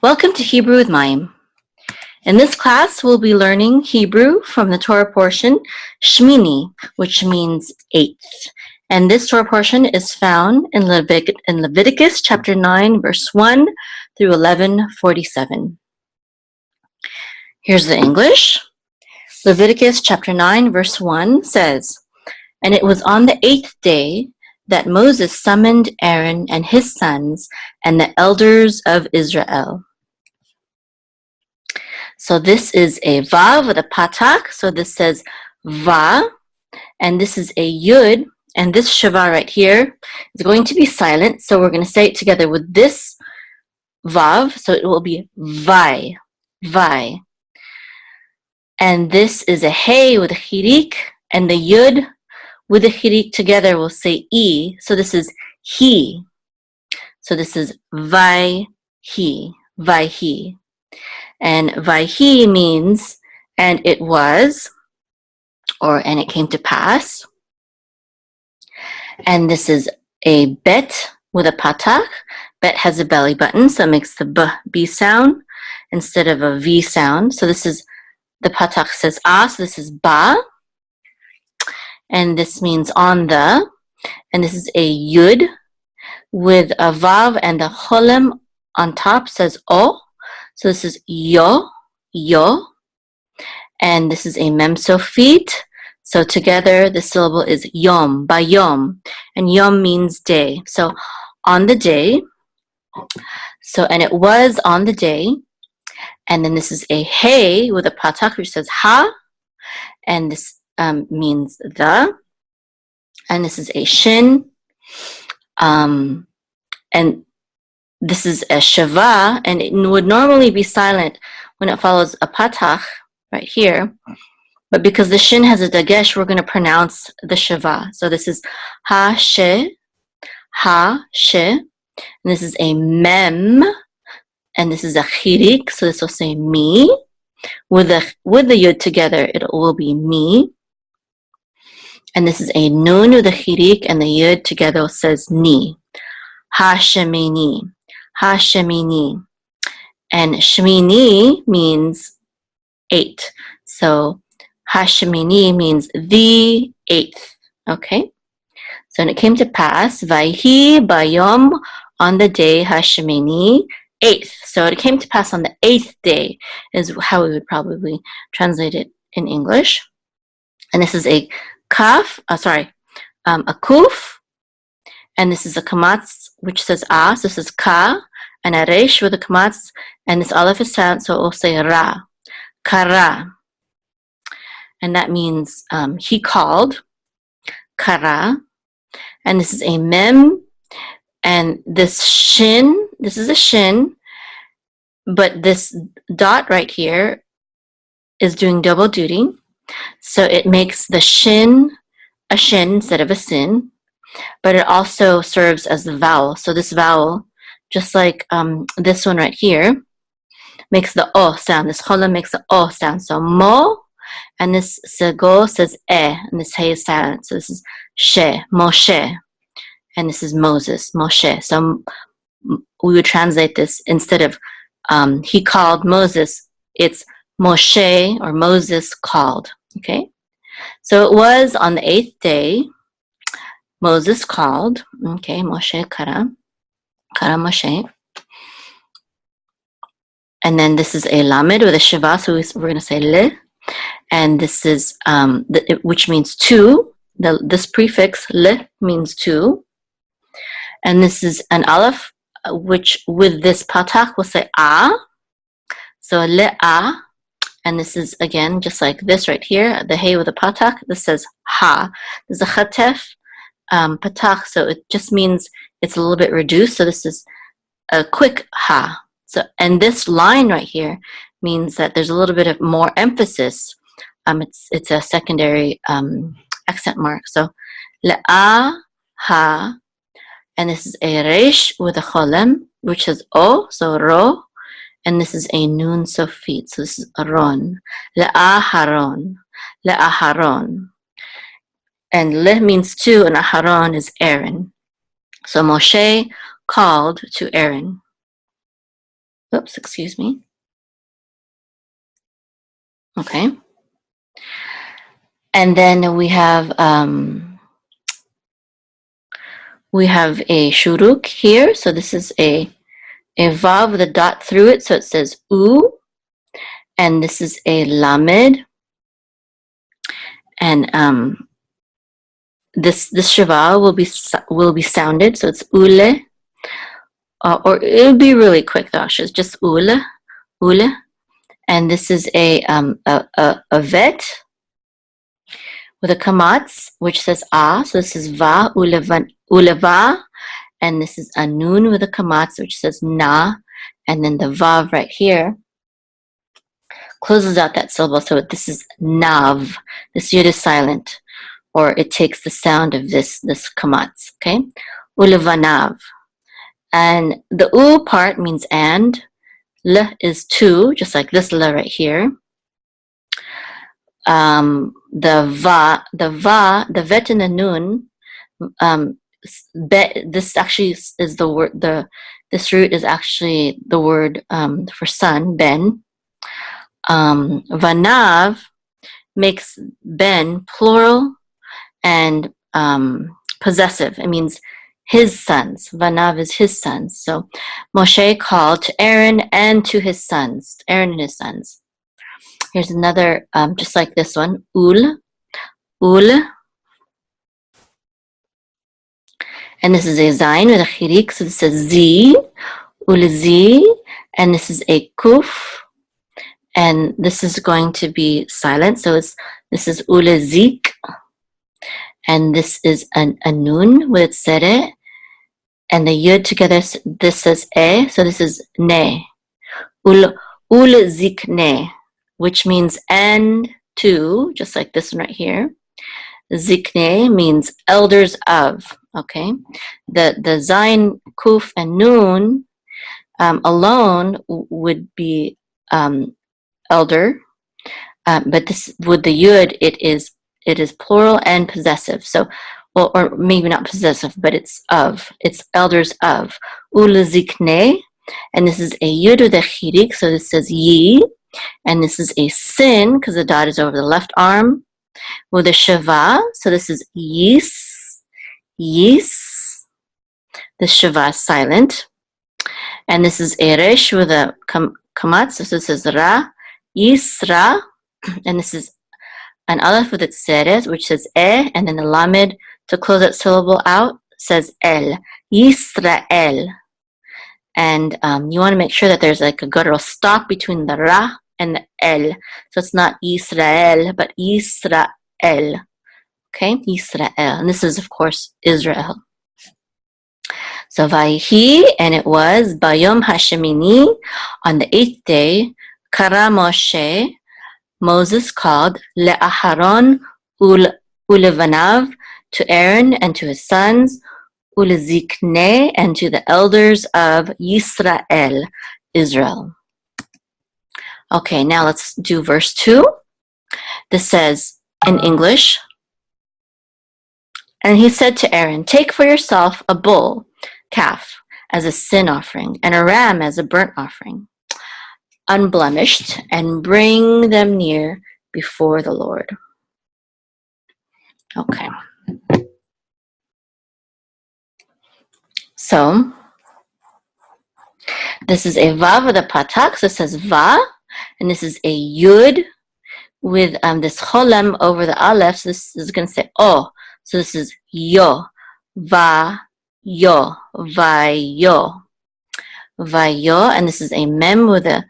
Welcome to Hebrew with Mayim. In this class, we'll be learning Hebrew from the Torah portion, Shemini, which means eighth. And this Torah portion is found in Leviticus chapter 9, verse 1 through 11:47. Here's the English. Leviticus chapter 9, verse 1 says, "And it was on the 8th day that Moses summoned Aaron and his sons and the elders of Israel." So this is a vav with a patak. So this says va, and this is a yud, and this shava right here is going to be silent. So we're going to say it together with this vav. So it will be vai, vai. And this is a hey with a chirik, and the yud with a chirik together will say e. So this is he. So this is vai he, vai he. And vayhi means, and it was, or and it came to pass. And this is a bet with a patak. Bet has a belly button, so it makes the b sound instead of a v sound. So this is, the patak says ah, so this is ba. And this means on the, and this is a yud with a vav, and the cholem on top says o. So this is yo, yo, and this is a mem sofit. So together the syllable is yom, bayom, and yom means day. So on the day, so and it was on the day, and then this is a hey with a patak which says ha, and this means the, and this is a shin, and this is a shava, and it would normally be silent when it follows a patach right here. But because the shin has a dagesh, we're going to pronounce the shava. So this is ha she, ha she. And this is a mem, and this is a chirik. So this will say me. With the yud together, it will be me. And this is a nun with a chirik, and the yud together says ni. Ha shemini. Ha Shemini. And Shemini means 8. So Ha Shemini means the 8th. Okay? So when it came to pass, Vayhi bayom, on the day Ha Shemini, 8th. So it came to pass on the 8th day is how we would probably translate it in English. And this is a kaf, a kuf. And this is a kamatz, which says ah, so this is ka, and a resh with a kamatz, and this aleph is silent, so it will say ra, kara. And that means he called, kara. And this is a mem, and this shin, this is a shin, but this dot right here is doing double duty. So it makes the shin a shin instead of a sin. But it also serves as the vowel. So this vowel, just like this one right here, makes the o sound. This chola makes the o sound. So mo, and this sego says e, and this hey is silent. So this is she, Moshe, and this is Moses, Moshe. So we would translate this instead of he called Moses, it's Moshe or Moses called. Okay, so it was on the 8th day. Moses called, okay, Moshe kara Moshe. And then this is a lamed with a shiva, so we're going to say le. And this is, which means two. This prefix le means two. And this is an aleph, which with this patak will say a. So le a. And this is, again, just like this right here, the hey with the patak, this says ha. There's a chatef. Patach, so it just means it's a little bit reduced. So this is a quick ha. So, and this line right here means that there's a little bit of more emphasis. It's a secondary accent mark. So le'a ha, and this is a resh with a cholem, which is o, so ro, and this is a nun sofit. So this is ron. Le'a haron, le'a haron. And le means two, and Aharon is Aaron. So Moshe called to Aaron. Oops, excuse me. Okay. And then we have a shuruk here. So this is a vav with a dot through it. So it says u, and this is a lamed. And this shiva will be sounded. So it's ule, or it'll be really quick though. It's just ule. And this is a vet with a kamatz, which says ah. So this is va, uleva, and this is a nun with a kamatz, which says na, and then the vav right here closes out that syllable. So this is nav. This yud is silent, or it takes the sound of this kamatz. Okay, ulevanav, and the u part means and. L is to, just like this l right here. The vet and the nun, this actually is the word, this root is actually the word for son, ben. Vanav makes ben plural and possessive. It means his sons. Vanav is his sons. So Moshe called to Aaron and to his sons. Aaron and his sons. Here's another, just like this one. Ul. And this is a zayin with a chirik. So this is z. Ulzi. And this is a kuf. And this is going to be silent. So this is ulezik. And this is a nun with sere. And the yud together, this says e. So this is ne. Zik ne, which means and to, just like this one right here. Zikne means elders of. Okay. The zayin, kuf, and nun alone would be elder. But this with the yud, it is plural and possessive. So, or maybe not possessive, but it's elders of. Ulazikne, and this is a yud with a chirik, so this says ye, and this is a sin because the dot is over the left arm with a shava, so this is yis. The shava is silent, and this is a resh with a kamatz, so this is ra, yisra, and this is an aleph with its seres, which says e, and then the lamed to close that syllable out says el, Yisrael. And you want to make sure that there's like a guttural stop between the ra and the el. So it's not Yisrael, but Yisrael. Okay, Yisrael. And this is, of course, Israel. So Vayhi, and it was Bayom Hashemini, on the 8th day, Kara Moshe, Moses called Le'aharon ulevanav, to Aaron and to his sons, ulezikne, and to the elders of Yisrael, Israel. Okay, now let's do verse 2. This says in English, and he said to Aaron, take for yourself a bull, calf, as a sin offering, and a ram as a burnt offering, unblemished, and bring them near before the Lord. Okay. So, this is a vav with a patak, so it says va, and this is a yud with this cholem over the aleph, so this is going to say oh, so this is yo, va, yo, vayo, vayo, and this is a mem with a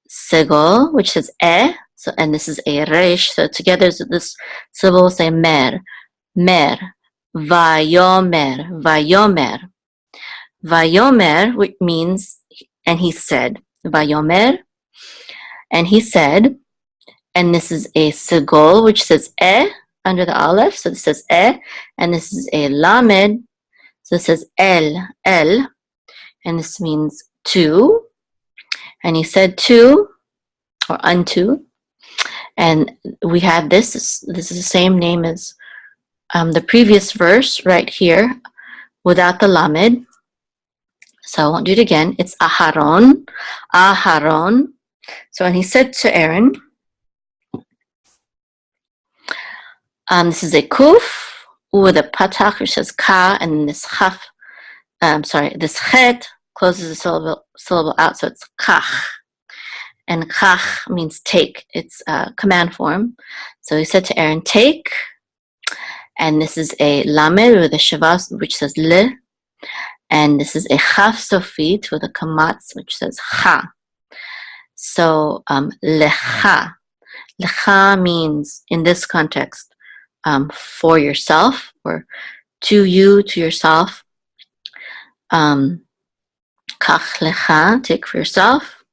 segol, which says e, so, and this is a resh, so together so this syllable will say mer, vayomer, vayomer, which means, and he said, vayomer, and he said, and this is a segol, which says e under the aleph, so this says e, and this is a lamed, so it says el, and this means to, and he said to, or unto, and we have this is the same name as the previous verse right here, without the lamed, So I won't do it again. It's Aharon. Aharon. So when he said to Aaron, this is a kuf with a patach, which says ka, and this chaf, this chet closes the syllable out, so it's kach. And kach means take. It's a command form. So he said to Aaron, take. And this is a lamed with a shavas, which says le. And this is a chaf sofit with a kamatz, which says cha. So lecha. Lecha means, in this context, for yourself, or to you, to yourself. Kach lecha, take for yourself.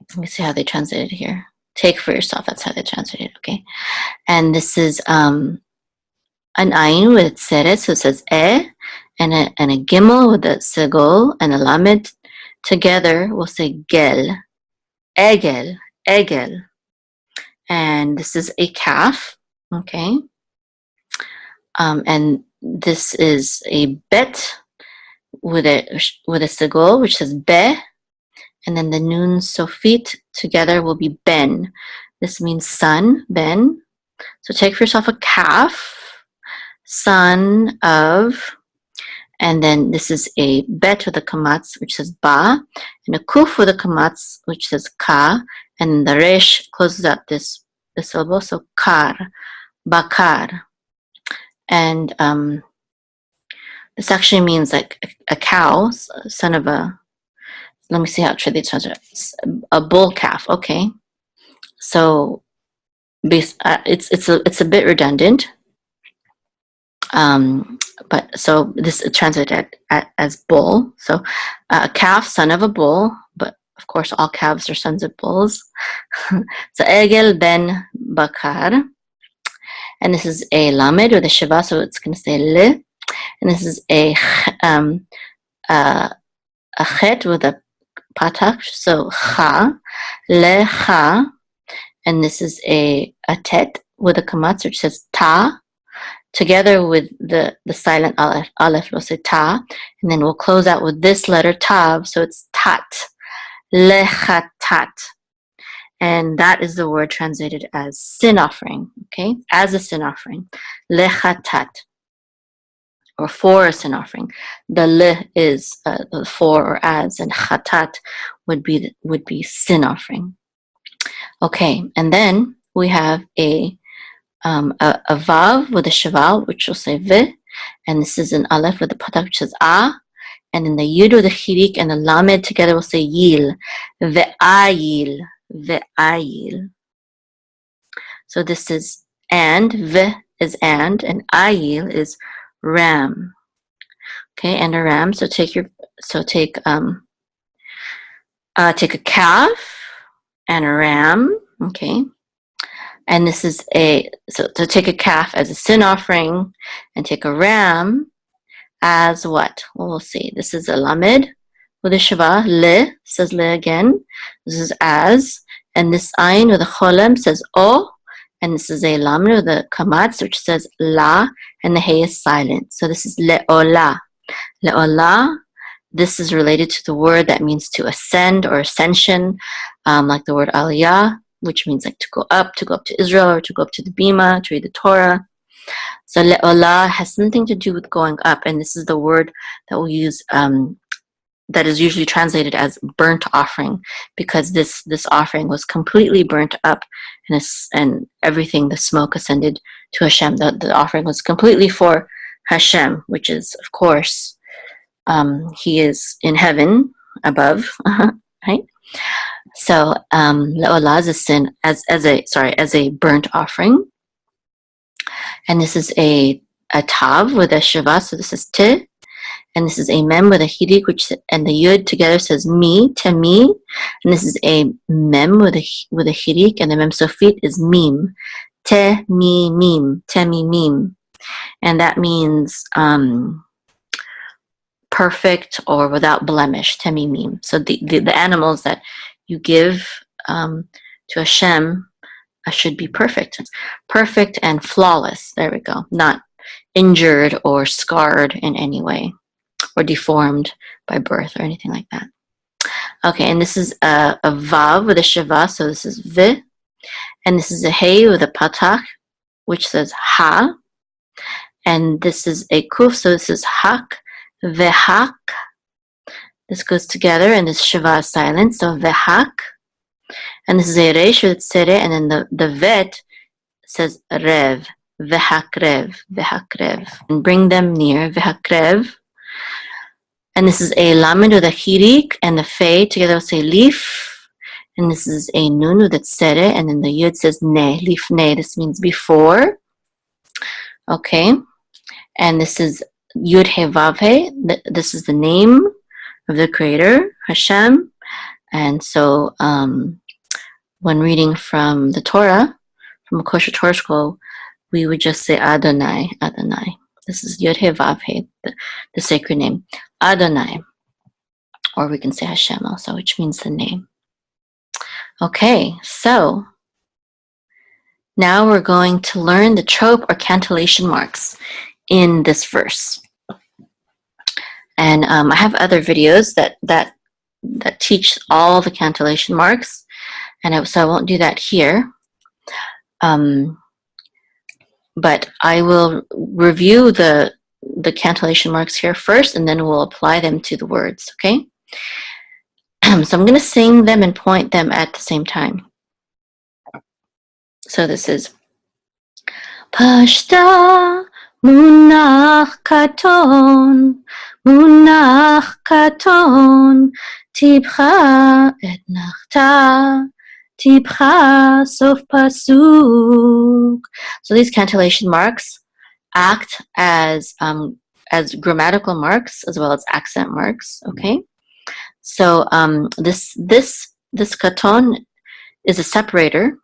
Let me see how they translate it here. Take for yourself, that's how they translate it, okay? And this is an ayin with tseret, so it says and a gimel with a segol, and a lamed together we'll say gel, egel, egel. And this is a calf, okay? And this is a bet with a segol, which says be, and then the nun sofit together will be ben. This means son, ben. So take for yourself a calf, son of, and then this is a bet with a kamatz, which says ba, and a kuf with a kamatz, which says ka, and the resh closes out this syllable, so kar, bakar. And this actually means like a cow, son of a, let me see how they translate it, a bull calf, okay. So it's a bit redundant. But so this is translated as bull. So a calf, son of a bull, but of course all calves are sons of bulls. So Egel ben Bakar. And this is a lamed with a shiva, so it's going to say le. And this is a chet with a patak, so cha, le cha. And this is a tet with a kamatz, which says ta. Together with the silent aleph, we'll say ta, and then we'll close out with this letter tav, so it's tat, lechatat, and that is the word translated as sin offering, okay, as a sin offering, lechatat, or for a sin offering. The le is for or as, and chatat would be sin offering. Okay, and then we have a vav with a shaval, which will say v, and this is an aleph with a patak, which says a, and then the yud with the chirik and the lamed together will say yil, ve'ayil, ve'ayil. So this is and, v is and ayil is ram. Okay, and a ram. So take a calf and a ram. Okay. And this is so take a calf as a sin offering and take a ram as what? Well, we'll see. This is a lamed with a shava, le, says le again. This is as, and this ayin with a cholem says o, and this is a lamed with a kamatz, which says la, and the hey is silent. So this is le'olah. Le'olah, this is related to the word that means to ascend or ascension, like the word aliyah, which means like to go up to Israel, or to go up to the Bima, to read the Torah. So le'olah has something to do with going up, and this is the word that we'll use, that is usually translated as burnt offering, because this offering was completely burnt up, and everything, the smoke ascended to Hashem. The offering was completely for Hashem, which is, of course, He is in heaven above, right? So le'olah is a sin as a burnt offering, and this is a tav with a shiva, so this is te, and this is a mem with a hidik, and the yud together says mi, te mi, and this is a mem with a hidik, and the mem sofit is mim, te mi mim, te mi mim, and that means perfect or without blemish, te mi mim. So the animals that you give to Hashem should be perfect and flawless. There we go. Not injured or scarred in any way. or deformed by birth or anything like that. Okay, and this is a vav with a shava, so this is v, and this is a hey with a patach, which says ha, and this is a kuf, so this is hak, vehak. This goes together, and this shava is silent, so vehak. And this is a resh with tzere, and then the vet says rev, vehakrev, vehakrev. And bring them near, vehakrev. And this is a lamed with a chirik, and the fe together will say leaf. And this is a nun with a tzere, and then the yud says ne, leaf ne. This means before. Okay. And this is yud he vav he. This is the name of the creator, Hashem. And so when reading from the Torah, from a kosher Torah scroll, we would just say Adonai, Adonai. This is Yod He Vav He, the sacred name, Adonai. Or we can say Hashem also, which means the name. Okay, so now we're going to learn the trope or cantillation marks in this verse. And I have other videos that teach all the cantillation marks, and so I won't do that here. But I will review the cantillation marks here first, and then we'll apply them to the words, okay? So I'm going to sing them and point them at the same time. So this is Pashta Munach Katon, Munach Katon, Tibcha et Nachta, Tibcha Sof Pasuk. So these cantillation marks act as grammatical marks as well as accent marks. Okay, so this katon is a separator,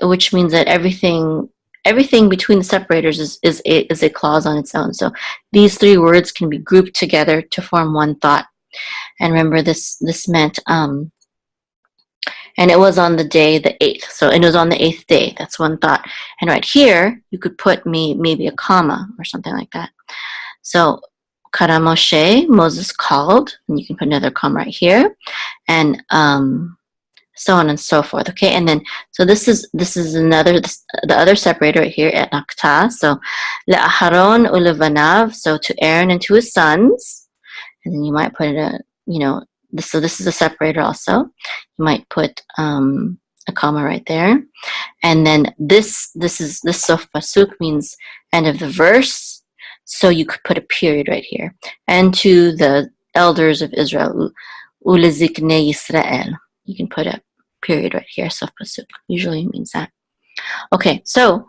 which means that everything between the separators is a clause on its own. So these three words can be grouped together to form one thought. And remember, this meant and it was on the day the 8th. So it was on the 8th day. That's one thought. And right here, you could put maybe a comma or something like that. So Kara Moshe, Moses called, and you can put another comma right here, and so on and so forth. Okay, and then so this is the other separator right here at Nakta. So le'aharon ulevanav, so to Aaron and to his sons, and then you might put so this is a separator also. You might put a comma right there, and then this sof pasuk means end of the verse. So you could put a period right here. And to the elders of Israel, uleziknei Yisrael, you can put a period right here. Sof pasuk usually means that. Okay, so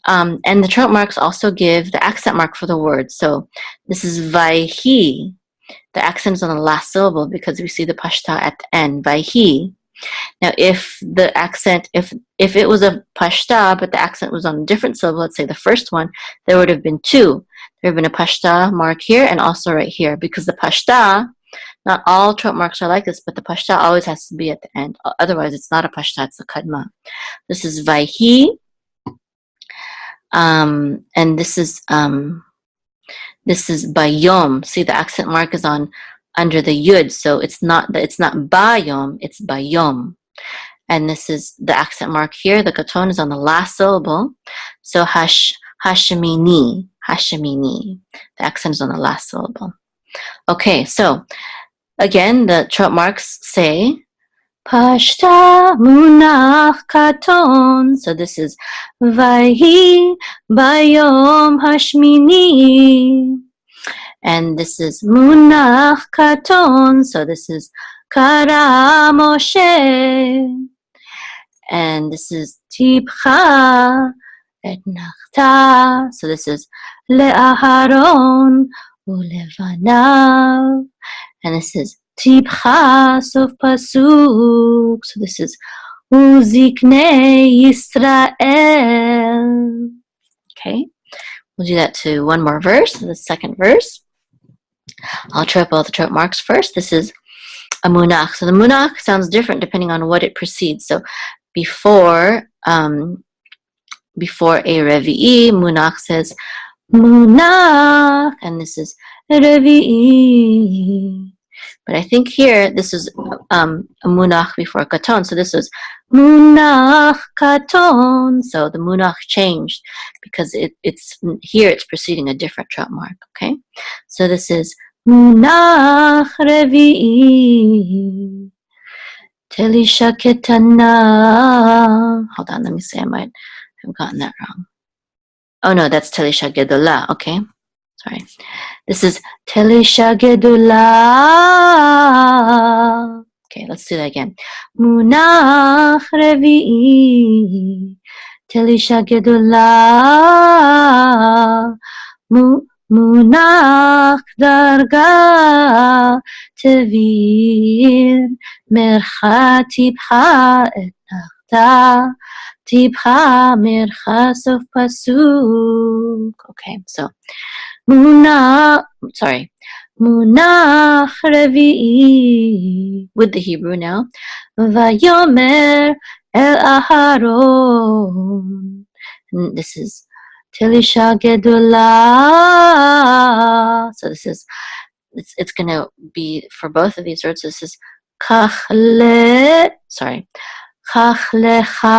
and the trope marks also give the accent mark for the word. So this is vayhi. The accent is on the last syllable because we see the pashta at the end, vayhi. Now, if the accent, if it was a pashta, but the accent was on a different syllable, let's say the first one, there would have been two. There would have been a pashta mark here and also right here, because the pashta, not all trope marks are like this, but the pashta always has to be at the end. Otherwise, it's not a pashta, it's a kadma. This is vayhi, and this is bayom. See, the accent mark is under the yud, so it's not bayom, it's bayom. And this is the accent mark here. The katon is on the last syllable, so hashemini. The accent is on the last syllable. Okay, so again, the trope marks say pashta munach katon. So this is vayhi bayom hashmini. And this is munach katon. So this is kara Moshe. And this is tibcha et nachta. So this is le'aharon ulevanav. And this is tibcha sof pasuk. So this is uziknei Yisrael. Okay, we'll do that to one more verse, the second verse. I'll trope all the trope marks first. This is a munach. So the munach sounds different depending on what it precedes. So before a revi'i, munach says munach, and this is revi'i. But I think here this is a munach before katon, so this is munach katon. So the munach changed because it's here. It's preceding a different drop mark. Okay, so this is munach revi'i. Telisha ketana. Hold on, let me see. I might have gotten that wrong. Oh no, that's Telisha gedola. Okay, sorry. This is Telisha gedola. Okay, let's do that again. Munach revi'i. Telisha gedola. Munach darga. Tevir mercha tipcha et nachta. Tipcha mercha sof pasuk. Okay, so munach revi'i with the Hebrew now. Vayomer el Aharon. And this is Telisha gedola. So this is it's gonna be for both of these words. This is kachle. Chachlecha.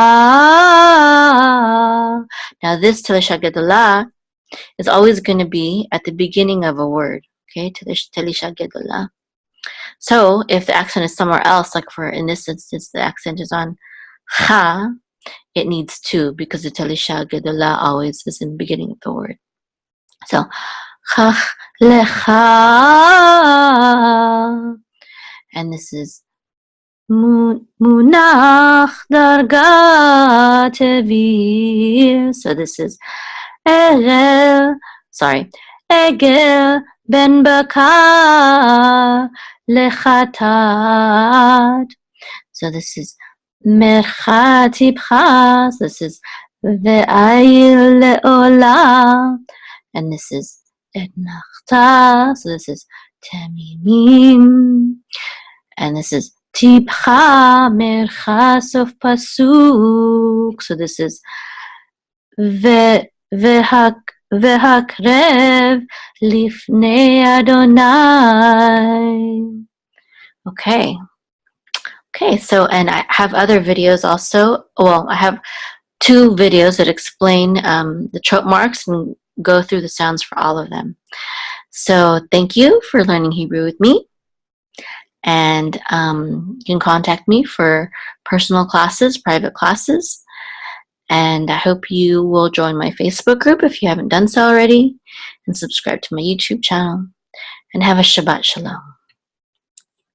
Now this Telisha gedola is always going to be at the beginning of a word. Okay, Telisha gedola. So if the accent is somewhere else, like in this instance, the accent is on cha, it needs two because the Telisha gedola always is in the beginning of the word. So chachlecha, and this is munach darga tevir. So this is egel ben bakar lechatat. So this is mercha tipcha. So this is ve'ayil le'ola, and this is et nachta. So this is temimim, and this is tipcha mercha sof pasuk. So this is vehakrev lifnei Adonai. Okay, so, and I have other videos also. Well, I have 2 videos that explain the trope marks and go through the sounds for all of them. So thank you for learning Hebrew with me. And you can contact me for personal classes, private classes. And I hope you will join my Facebook group if you haven't done so already, and subscribe to my YouTube channel. And have a Shabbat Shalom.